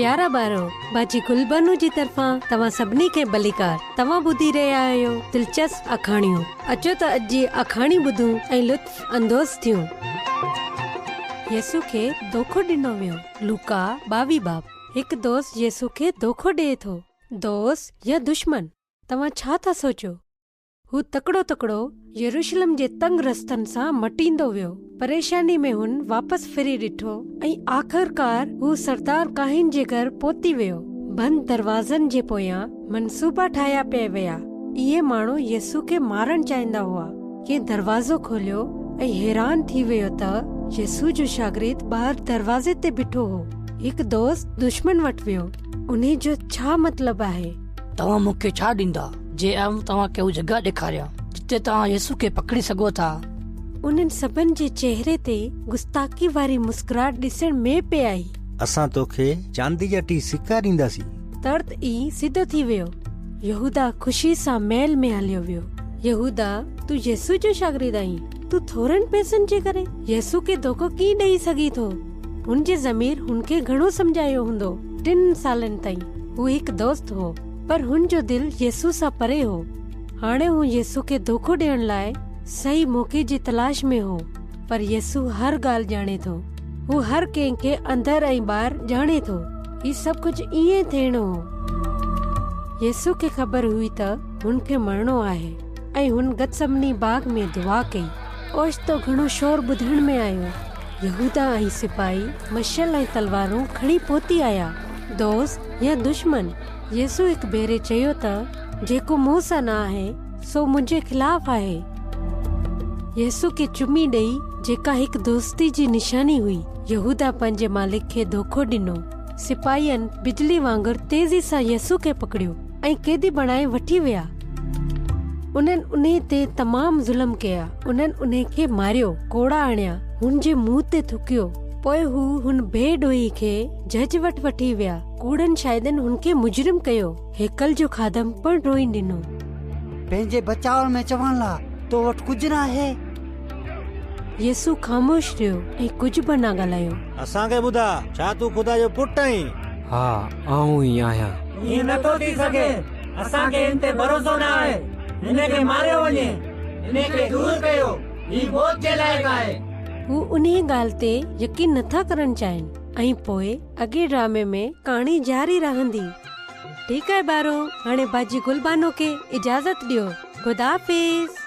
प्यारा ॿारो, बाजी गुलबानू जी तरफ़ां तव्हां सभिनी खे भलीकार। तव्हां ॿुधी रहिया आहियो दिलचस्प अखाणियूं। अचो त अॼु जी अखाणी ॿुधूं ऐं लुत्फ़ अंदोज़ थियूं। यसू खे धोखो ॾिनो वियो। लूका 22 बाब। हिकु दोस्त यसू खे धोखो ॾिए थो। दोस्त या दुश्मन, तव्हां छा था सोचो? हू तकड़ो यरूशलेम जे तंग रस्तनि सां मटींदो वियो। परेशानी में हुन वापस फिरी ॾिठो ऐं आख़िरकार हू सरदार काहिन जे घर पहुती वियो। बंद दरवाज़नि जे पोयां मनसूबा ठाहिया पिया विया। इहे माण्हू यसू खे मारण चाहींदा हुआ। कंहिं दरवाज़ो खोलियो ऐं हैरान थी वियो त यसू जो शागिर्द ॿाहिरि दरवाज़े ते बीठो हो। हिकु दोस्त दुश्मन वटि वियो। उन्हे जो छा मतलब आहे? तव्हां मूंखे छा ॾींदा जे तव्हां खे हू जॻह ॾेखारियां जिते तव्हां यसू खे पकड़ी सघो था? उन्हनि सभिनि जे चेहरे ते गुस्ताखी वारी मुस्कुराहट ॾिसण में पे आई। असां तोखे चांदी जा 2 सिक्का ॾींदासीं। तर्त ई सिधो थी वियो। यहूदा ख़ुशी सां महल में हलियो वियो। यहूदा, तू यसू जो शागिर्द आहीं? तू थोरनि पैसनि जे करे यसू खे धोखो कीअं ॾेई सघी थो? हुन जे ज़मीर हुनखे घणो समझायो हूंदो। 3 सालनि ताईं हू हिकु दोस्त हो, पर हुन जो दिल यसू सां परे हो। हाणे हू यसू खे धोखो ॾियण लाइ सही मौक़े जी तलाश में हो। पर यसू हर ॻाल्हि ॼाणे थो। हू हर कंहिंखे अंदर ऐं ॿाहिरि ॼाणे थो। ही सभु कुझु ईअं थियणो हो। यसू खे ख़बर हुई त हुनखे मरणो आहे ऐं हुन गतसमनी बाग में दुआ कई। ओचितो घणो शोर ॿुधण में आयो। यहूदा ऐं सिपाही मशाल ऐं तलवारूं खणी पहुती आया। दोस्त या दुश्मन? यसू हिकु भेरे चयो त जेको मूं सां न आहे सो मुंहिंजे खिलाफ़ आहे। यसू खे चुमी ॾेई, जेका हिकु दोस्ती जी निशानी हुई, यहूदा पंहिंजे मालिक खे धोखो ॾिनो। सिपाहियनि बिजली वांगुरु तेज़ी सां यसू खे पकड़ियो ऐं कैदी बणाए वठी विया। उन्हनि उन्हे ते तमामु ज़ुल्म कया। उन्हनि उन्हे खे मारियो, कोड़ा हणिया, हुन जे मुंहं ते थुकियो। पोइ हू हुन बेॾोही खे जज वटि वठी विया। कूड़नि शायदनि हुनखे मुजरिम कयो। हेकल जो खादम पण रोई ॾिनो। पंहिंजे बचाव में चवण ला तो वटि कुझु न आहे। यसू ख़ामोश रहियो ऐं कुझु बि न ॻाल्हायो। असांखे ॿुधा, छा तूं ख़ुदा जो पुटु आहीं? हा, आऊं ई आहियां। ईअं नथो थी सघे। असांखे हिन ते भरोसो न आहे। हिन खे मारियो वञे, हिन खे दूर कयो। ही मौत जे लाइक़ आहे। हू उन्ही ॻाल्हि ते यकीन नथा करण चाहिनि ऐं पोइ अॻे ड्रामे में कहाणी जारी रहंदी। ठीकु आहे ॿारो, हाणे बाजी गुलबानो खे इजाज़त ॾियो। ख़ुदा हाफ़िज़।